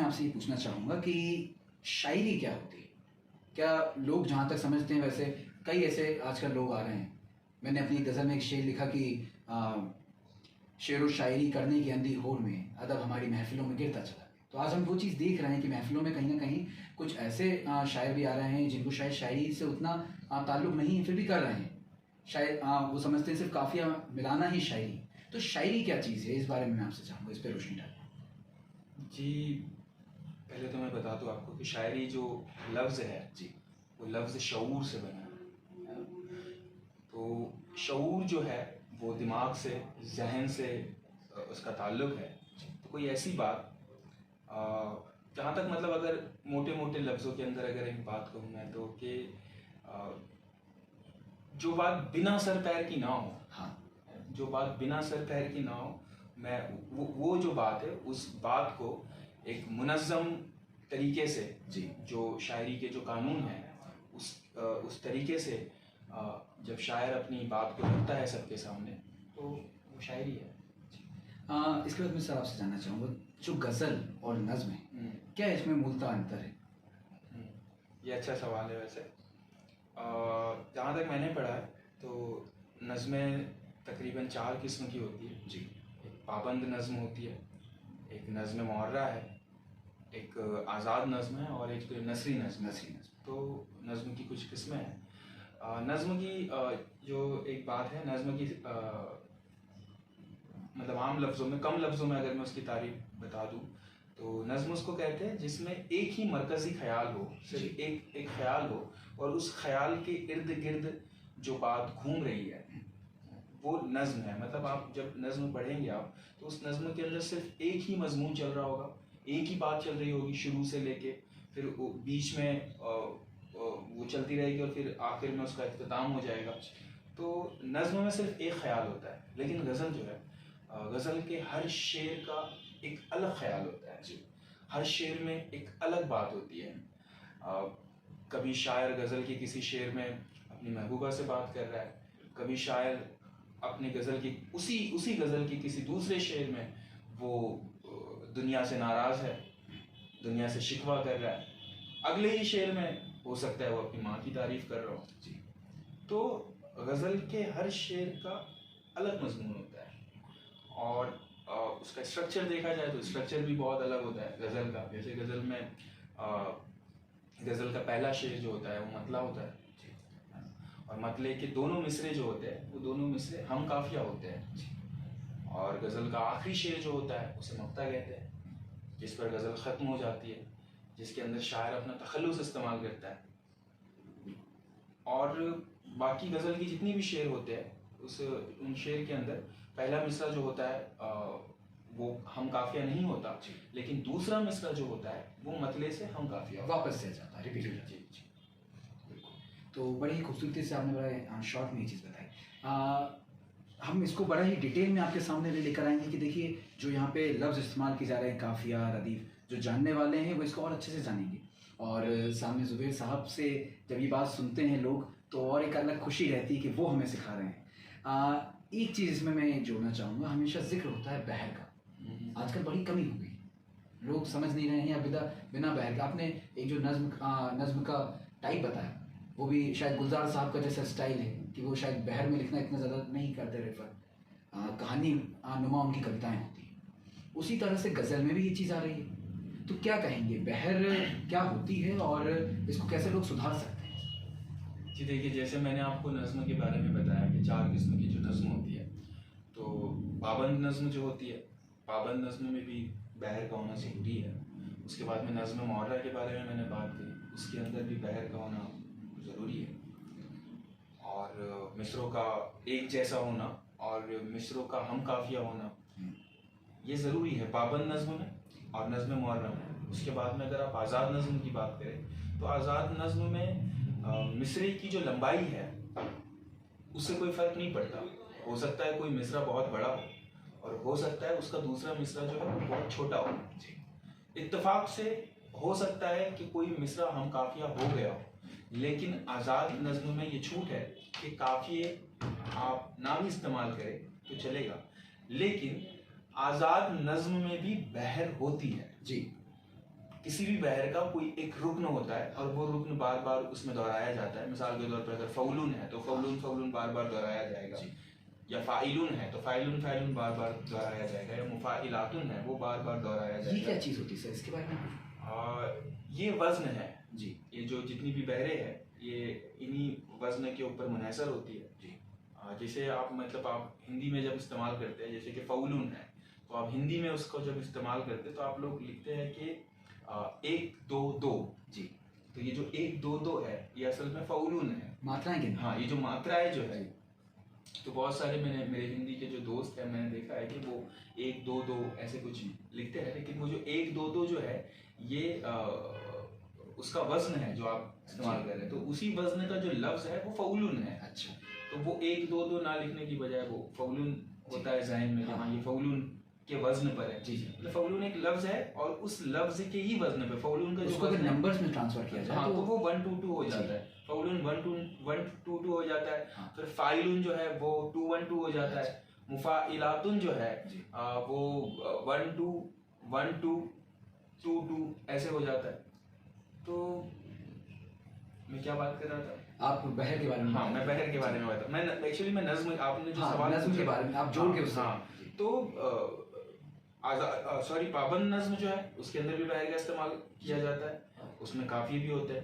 आपसे ये पूछना चाहूँगा कि शायरी क्या होती है? क्या लोग जहाँ तक समझते हैं, वैसे कई ऐसे आजकल लोग आ रहे हैं। मैंने अपनी गज़ल में एक शेर लिखा कि शेर व शायरी करने की अंधी होड़ में अदब हमारी महफ़िलों में गिरता चला गया। तो आज हम वो चीज़ देख रहे हैं कि महफ़िलों में कहीं ना कहीं कुछ ऐसे शायर भी आ रहे हैं जिनको शायद शायरी से उतना ताल्लुक़ नहीं है, फिर भी कर रहे हैं। शायद वो समझते हैं सिर्फ काफ़िया मिलाना ही शायरी। तो शायरी क्या चीज़ है, इस बारे में मैं आपसे चाहूँगा, इस पर रोशनी डालें। जी, पहले तो मैं बता दूँ आपको कि शायरी जो लफ्ज़ है जी, वो लफ्ज़ शऊर से बना है। तो शऊर जो है वो दिमाग से, जहन से उसका ताल्लुक़ है। तो कोई ऐसी बात जहाँ तक मतलब अगर मोटे मोटे लफ्ज़ों के अंदर अगर एक बात कहूँ मैं तो कि जो बात बिना सर पैर की ना हो, हाँ, जो बात बिना सर पैर की ना हो, मैं वो जो बात है उस बात को एक मुनज़्ज़म तरीके से, जी, जो शायरी के जो कानून हैं उस तरीके से जब शायर अपनी बात को रखता है सबके सामने तो वो शायरी है। इसके बाद मैं सर आपसे जानना चाहूँगा, जो गज़ल और नज़्म है, क्या इसमें मूलतः अंतर है? ये अच्छा सवाल है। वैसे जहाँ तक मैंने पढ़ा है तो नज़्में तकरीबन 4 किस्म की होती है। जी, एक पाबंद नज़्म होती है, एक नज़्म मुअर्रा है, एक आज़ाद नज़्म है और एक नसरी नज़्म। तो नज़्म की कुछ किस्में हैं। नज़्म की जो एक बात है, नज़्म की मतलब आम लफ्ज़ों में, कम लफ्ज़ों में अगर मैं उसकी तारीफ बता दूँ तो नज़्म उसको कहते हैं जिसमें एक ही मरकज़ी ख्याल हो, सिर्फ एक ख्याल हो और उस ख्याल के इर्द गिर्द जो बात घूम रही है वो नज़्म है। मतलब आप जब नज़्म पढ़ेंगे आप तो उस नज़्म के अंदर सिर्फ एक ही मजमून चल रहा होगा, एक ही बात चल रही होगी शुरू से लेके, फिर बीच में वो चलती रहेगी और फिर आखिर में उसका इख्तिताम हो जाएगा। तो नज़्म में सिर्फ एक ख्याल होता है। लेकिन गज़ल जो है, गज़ल के हर शेर का एक अलग ख्याल होता है। जी, हर शेर में एक अलग बात होती है। कभी शायर गज़ल के किसी शेर में अपनी महबूबा से बात कर रहा है, कभी शायर अपनी गज़ल की उसी गज़ल की किसी दूसरे शेर में वो दुनिया से नाराज़ है, दुनिया से शिकवा कर रहा है, अगले ही शेर में हो सकता है वो अपनी माँ की तारीफ़ कर रहा हो। जी, तो गज़ल के हर शेर का अलग मजमून होता है और उसका स्ट्रक्चर देखा जाए तो स्ट्रक्चर भी बहुत अलग होता है गज़ल का। जैसे गज़ल में गज़ल का पहला शेर जो होता है वो मतला होता है और मतले के दोनों मिसरे जो होते हैं वो दोनों मिसरे हम काफिया होते हैं। और गज़ल का आखिरी शेर जो होता है उसे मक्ता कहते हैं, जिस पर गज़ल ख़त्म हो जाती है, जिसके अंदर शायर अपना तखल्लुस इस्तेमाल करता है। और बाकी गज़ल की जितनी भी शेर होते हैं उन शेर के अंदर पहला मिसरा जो होता है वो हम काफिया नहीं होता, लेकिन दूसरा मिसरा जो होता है वो मतले से हम काफिया वापस से जाता है, रिपीट हो जाता है। जी, बिल्कुल। तो बड़ी ही खूबसूरती से आपने बड़ा शॉर्ट में ये चीज़ बताई। हम इसको बड़ा ही डिटेल में आपके सामने लेकर आएंगे कि देखिए जो यहाँ पे लफ्ज़ इस्तेमाल किए जा रहे हैं, काफिया, रदीफ, जो जानने वाले हैं वो इसको और अच्छे से जानेंगे। और सामने ज़ुबैर साहब से जब ये बात सुनते हैं लोग तो और एक अलग खुशी रहती है कि वो हमें सिखा रहे हैं। एक चीज़ इसमें मैं जोड़ना चाहूँगा, हमेशा जिक्र होता है बहर का। आजकल बड़ी कमी हो गई, लोग समझ नहीं रहे हैं या बिना बहर के। आपने एक जो नज़्म का टाइप बताया वो भी शायद गुलजार साहब का जैसा स्टाइल है कि वो शायद बहर में लिखना इतना ज़्यादा नहीं करते रेफर, कहानी नुमा उनकी कविताएं होती हैं। उसी तरह से गज़ल में भी ये चीज़ आ रही है। तो क्या कहेंगे, बहर क्या होती है और इसको कैसे लोग सुधार सकते हैं? जी देखिए, जैसे मैंने आपको नज़्म के बारे में बताया कि 4 किस्म की जो नज़्म होती है, तो पाबंद नज़्म जो होती है, पाबंद नज़्म में भी बहर का होना ज़रूरी है। उसके बाद में नज़्म मुअर्रा के बारे में मैंने बात की, उसके अंदर भी बहर का होना ज़रूरी है। और मिसरों का एक जैसा होना और मिसरों का हम काफिया होना ये ज़रूरी है पाबंद नज़्म में और नज़्म मुअर्रा में। उसके बाद में अगर आप आज़ाद नज़्म की बात करें तो आज़ाद नज़्म में मिसरे की जो लंबाई है उससे कोई फ़र्क नहीं पड़ता। हो सकता है कोई मिसरा बहुत बड़ा हो और हो सकता है उसका दूसरा मिसरा जो है बहुत छोटा हो। इत्तेफाक से हो सकता है कि कोई मिसरा हम काफिया हो गया हो, लेकिन आज़ाद नज़्म में ये छूट है कि काफिए आप ना भी इस्तेमाल करें तो चलेगा, लेकिन आज़ाद नज़्म में भी बहर होती है। जी, किसी भी बहर का कोई एक रुक्न होता है और वो रुक्न बार बार उसमें दोहराया जाता है। मिसाल के तौर पर अगर फौलून है तो फौलून फौलून बार बार दोहराया जाएगा, या फाइलून है तो फाइलून फाइलून बार बार दोहराया जाएगा, या मुफाइलातुन है वो बार बार दोहराया ये जाएगा। क्या चीज़ होती है सर, इसके बारे में? ये वज़न है जी। ये जो जितनी भी बहरें हैं ये इन्हीं वज़न के ऊपर मुनहसर होती है जी। जैसे आप मतलब आप हिंदी में जब इस्तेमाल करते हैं, जैसे कि फौलून है, तो आप हिंदी में उसको जब इस्तेमाल करते हैं तो आप लोग लिखते हैं कि 1 2 2 जी। तो ये जो 1 2 2 है ये असल में फौलून है। मात्राएं कितनी? हाँ, ये जो मात्राएं जो है, तो बहुत सारे मेरे हिंदी के जो दोस्त हैं मैंने देखा है कि वो 1 2 2 ऐसे कुछ लिखते हैं, लेकिन वो जो 1 2 2 जो है ये उसका वज़न है जो आप इस्तेमाल कर रहे हैं, तो उसी वज़न का जो लफ्ज़ है वो फौलून है। अच्छा। तो वो 1 2 2 ना लिखने की बजाय वो फौलून होता है ज़हन में, हाँ ये फौलून के वज़न पर है। जी जी। मतलब फौलून एक लफ्ज़ है और उस लफ्ज़ के ही वज़न पे फौलून का जो उसको अगर नंबर्स में ट्रांसफर किया जाए तो वो 1 2 2 हो जाता है। फौलून 1 2 2 हो जाता है। हाँ। फिर फाइलून जो है वो 2 1 2 हो जाता है। मुफाइलातुन जो है वो 1 2 1 2 2 2 ऐसे हो जाता है। तो मैं क्या बात कर रहा था? आप बहर के बारे में? हाँ, मैं बहर के बारे में बता, मैं एक्चुअली मैं नज़्म, आपने जो सवाल नज़्म के बारे में आप जोड़ के उससे। हाँ, तो सॉरी पाबंद नज़्म जो है उसके अंदर भी बहर का इस्तेमाल किया जाता है, उसमें काफ़ी भी होते हैं।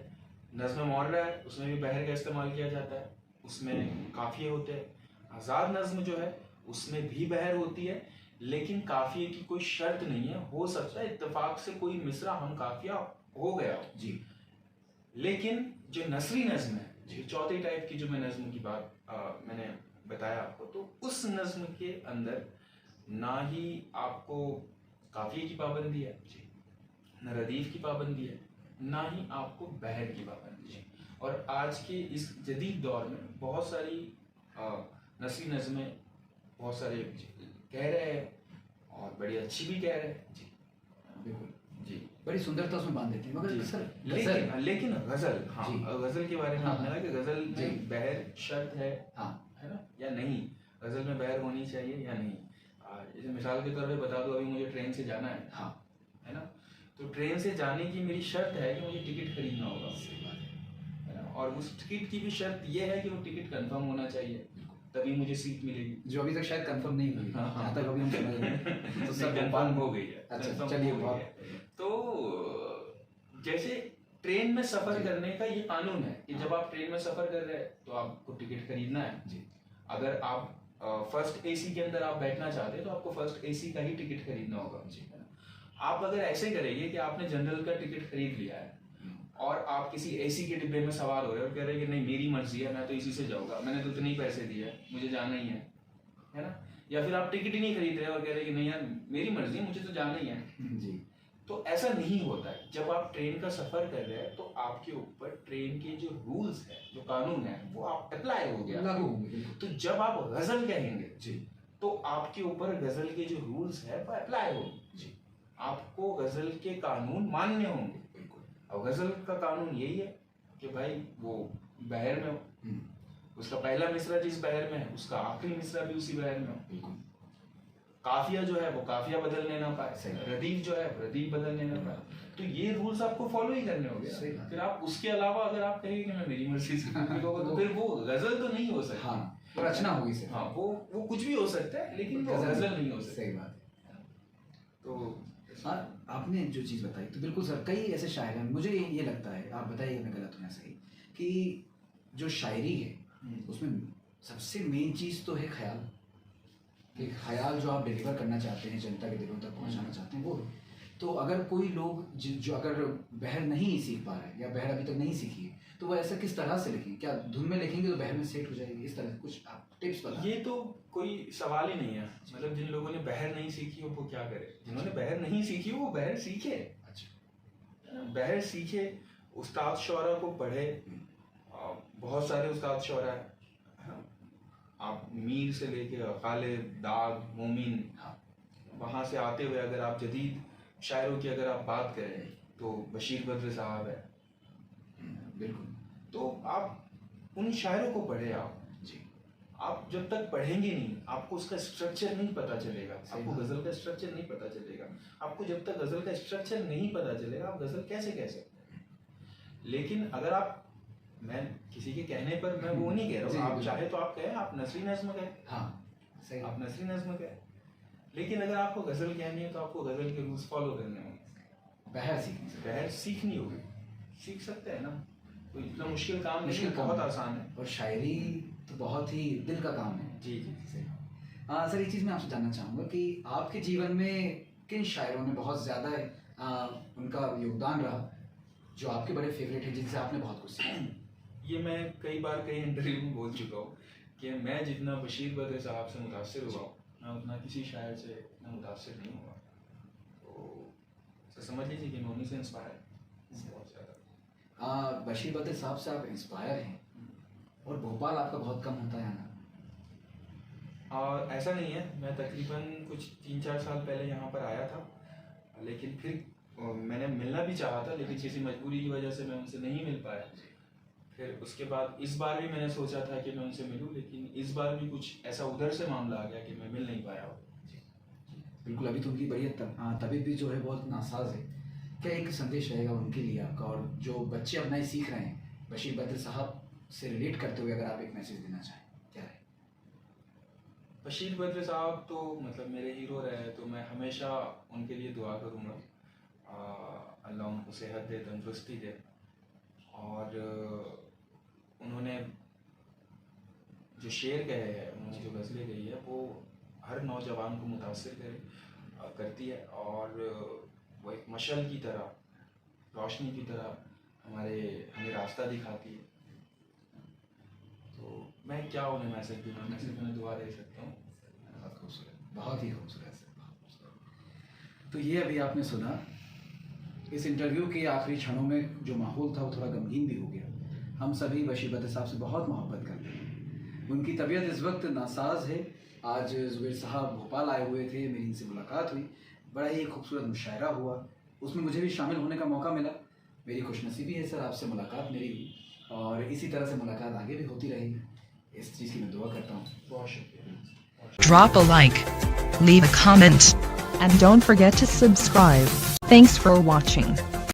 नज़्म मुअर्रा है उसमें भी बहर का इस्तेमाल किया जाता है, उसमें काफ़िए होते हैं। आज़ाद नज़्म जो है उसमें भी बहर होती है, लेकिन काफ़िए की कोई शर्त नहीं है, हो सकता है इत्तेफाक से कोई मिसरा हम काफ़िया हो गया जी। लेकिन जो नसरी नज़्म है जी, चौथी टाइप की जो मैं नज़्म की बात मैंने बताया आपको, तो उस नज़्म के अंदर ना ही आपको काफ़िए की पाबंदी है जी, न रदीफ की पाबंदी है, ना ही आपको बहर की पाबंदी है। और आज के इस जदीद दौर में बहुत सारी नसरी नज़में बहुत सारे कह रहे हैं और बड़ी अच्छी भी कह रहे हैं जी। बिल्कुल जी, बड़ी सुंदरता उसमें बांध देती है। मगर सर लेकिन गज़ल, हाँ गज़ल के बारे में आपने कहा कि गज़ल में बहर शर्त है, हाँ है ना, या नहीं, गज़ल में बहर होनी चाहिए या नहीं। जैसे मिसाल के तौर पे बता दो, अभी मुझे ट्रेन से जाना है, हाँ है ना, तो ट्रेन से जाने की मेरी शर्त है कि मुझे टिकट खरीदना होगा, है ना, और उस टिकट की भी शर्त ये है कि वो टिकट कंफर्म होना चाहिए, तभी मुझे सीट मिलेगी, जो अभी तक शायद कंफर्म नहीं हुई। हाँ, तक अभी हम समझ रहे हैं तो सब कंफर्म हो गई है। अच्छा, चलिए बहुत। तो जैसे ट्रेन में सफर करने का ये कानून है कि जब आप ट्रेन में सफर कर रहे हैं तो आपको टिकट खरीदना है जी। अगर आप फर्स्ट एसी के अंदर आप बैठना चाहते हैं तो आपको फर्स्ट एसी का ही टिकट खरीदना होगा जी। आप अगर ऐसे करेंगे कि आपने जनरल का टिकट खरीद लिया है और आप किसी एसी के डिब्बे में सवार हो रहे हो और कह रहे हैं कि नहीं मेरी मर्जी है, मैं तो इसी से जाऊंगा, मैंने तो इतने ही पैसे दिए, मुझे जाना ही है ना, या फिर आप टिकट ही नहीं खरीद रहे और कह रहे हैं कि नहीं यार मेरी मर्जी है, मुझे तो जाना ही है जी। तो ऐसा नहीं होता है। जब आप ट्रेन का सफर कर रहे हैं तो आपके ऊपर ट्रेन के जो रूल्स है, जो कानून है, वो आप अप्लाई हो गया, लागू होंगे। तो जब आप गजल कहेंगे जी तो आपके ऊपर गजल के जो रूल्स है वो अप्लाई होंगे जी, आपको गजल के कानून मानने होंगे। बिल्कुल। अब गजल का कानून यही है कि भाई वो बहर में हो, उसका पहला मिसरा जिस बहर में है उसका आखिरी मिसरा भी उसी बहर में हो। बिल्कुल। काफिया जो है वो काफिया बदलने ना पाए, रदीफ जो है रदीफ बदलने ना पाए, तो ये रूल्स आपको फॉलो ही करने होंगे। फिर आप उसके अलावा अगर आप कहेंगे कि मैं मेरी मर्जी से तो फिर वो गजल तो नहीं हो सकती। हाँ, रचना होगी सिर्फ। हाँ, वो कुछ भी हो सकता है लेकिन वो गजल नहीं हो सकती। सही बात है। तो हाँ, आपने जो चीज़ बताई तो बिल्कुल सर, कई ऐसे शायर हैं, मुझे ये लगता है, आप बताइए मैं गलत हूँ या सही, कि जो शायरी है उसमें सबसे मेन चीज़ तो है ख्याल, कि ख्याल जो आप डिलीवर करना चाहते हैं, जनता के दिलों तक पहुंचाना चाहते हैं वो। तो अगर कोई लोग जो अगर बहर नहीं सीख पा रहे हैं या बहर अभी तक नहीं सीखी है तो वो ऐसा किस तरह से लिखेंगे? क्या धुन में लिखेंगे तो बहर में सेट हो जाएगी? इस तरह से कुछ आप टिप्स बताएं। ये तो कोई सवाल ही नहीं है। मतलब जिन लोगों ने बहर नहीं सीखी हो वो क्या करे, जिन्होंने बहर नहीं सीखी हो वो बहर सीखे। अच्छा, बहर सीखे, उस्ताद शौरा को पढ़े, बहुत सारे उस्ताद शौरा है, आप मीर से लेके खालिद, दाग, मोमिन, वहाँ से आते हुए अगर आप जदीद शायरों की अगर आप बात करें तो बशीर बद्र साहब है। बिल्कुल। तो आप उन शायरों को पढ़े आप जी, आप जब तक पढ़ेंगे नहीं, आपको उसका स्ट्रक्चर नहीं पता चलेगा, सही आपको बात। गजल का स्ट्रक्चर नहीं पता चलेगा। आपको जब तक गजल का स्ट्रक्चर नहीं पता चलेगा, आप गजल कैसे कह सकते हैं? लेकिन अगर आप, मैं किसी के कहने पर मैं वो नहीं कह रहा जी, हूँ, आप बिल्कुल। चाहे तो आप कहें, आप नसरी नज़्म कहें, हाँ सही आप नसरी नज़्म कहें, लेकिन अगर आपको गजल कहनी है तो आपको गजल के रूल्स फॉलो करने होंगे। बहर सीखनी से बहर सीखनी होगी, सीख सकते हैं ना, कोई इतना मुश्किल काम नहीं मुश्किल है, काम बहुत है। आसान है। और शायरी तो बहुत ही दिल का काम है। जी जी। सही। सर एक चीज़ मैं आपसे जानना चाहूँगा कि आपके जीवन में किन शायरों ने बहुत ज़्यादा उनका योगदान रहा जो आपके बड़े फेवरेट हैं, जिनसे आपने बहुत कुछ सीखा? ये मैं कई बार कई इंटरव्यू में बोल चुका हूँ कि मैं जितना बशीर बद्र साहब से मुतासिर हुआ हूँ, मैं उतना किसी शायर से इतना मुतासिर नहीं हुआ। तो समझ लीजिए कि मैं उन्हीं से इंस्पायर बहुत ज़्यादा। बशीर बद्र साहब से आप इंस्पायर हैं और भोपाल आपका बहुत कम होता है ना? और ऐसा नहीं है, मैं तकरीबन कुछ 3-4 साल पहले यहाँ पर आया था, लेकिन फिर मैंने मिलना भी चाहा था, लेकिन किसी मजबूरी की वजह से मैं उनसे नहीं मिल पाया। फिर उसके बाद इस बार भी मैंने सोचा था कि मैं उनसे मिलूं, लेकिन इस बार भी कुछ ऐसा उधर से मामला आ गया कि मैं मिल नहीं पाया। बिल्कुल, अभी तो उनकी बड़ी तबीयत भी जो है बहुत नासाज है। क्या एक संदेश रहेगा उनके लिए आपका, और जो बच्चे अब नए सीख रहे हैं बशीर बद्र साहब से रिलेट करते हुए, अगर आप एक मैसेज देना चाहें क्या है? बशीर बद्र साहब तो मतलब मेरे हीरो रहे, तो मैं हमेशा उनके लिए दुआ करूँगा, अल्लाह उनको सेहत दे, तंदुरुस्ती दे, और उन्होंने जो शेर कहे हैं, उन्होंने जो गज़लें गई है, वो हर नौजवान को मुतासिर करती है, और वो एक मशल की तरह, रोशनी की तरह हमें रास्ता दिखाती है। तो मैं क्या उन्हें मैसेज दूँगा, मैं सिर्फ उन्हें दुआ दे सकता हूँ। बहुत खूबसूरत, बहुत ही खूबसूरत सर, बहुत खूबसूरत। तो ये अभी आपने सुना, इस इंटरव्यू के आखिरी क्षणों में जो माहौल था वो थोड़ा गमगीन भी हो गया। हम सभी बशीर बद्र साहब से बहुत मोहब्बत करते हैं। उनकी तबीयत इस वक्त नासाज है। आज ज़ुबैर साहब भोपाल आए हुए थे, मेरी इनसे मुलाकात हुई, बड़ा ही खूबसूरत मुशायरा हुआ, उसमें मुझे भी शामिल होने का मौका मिला। मेरी खुशनसीबी है सर, आपसे मुलाकात मेरी हुई, और इसी तरह से मुलाकात आगे भी होती रहेगी, इस चीज़ की मैं दुआ करता हूँ। बहुत शुक्रिया। Drop a like, leave a comment, and don't forget to subscribe. Thanks for watching.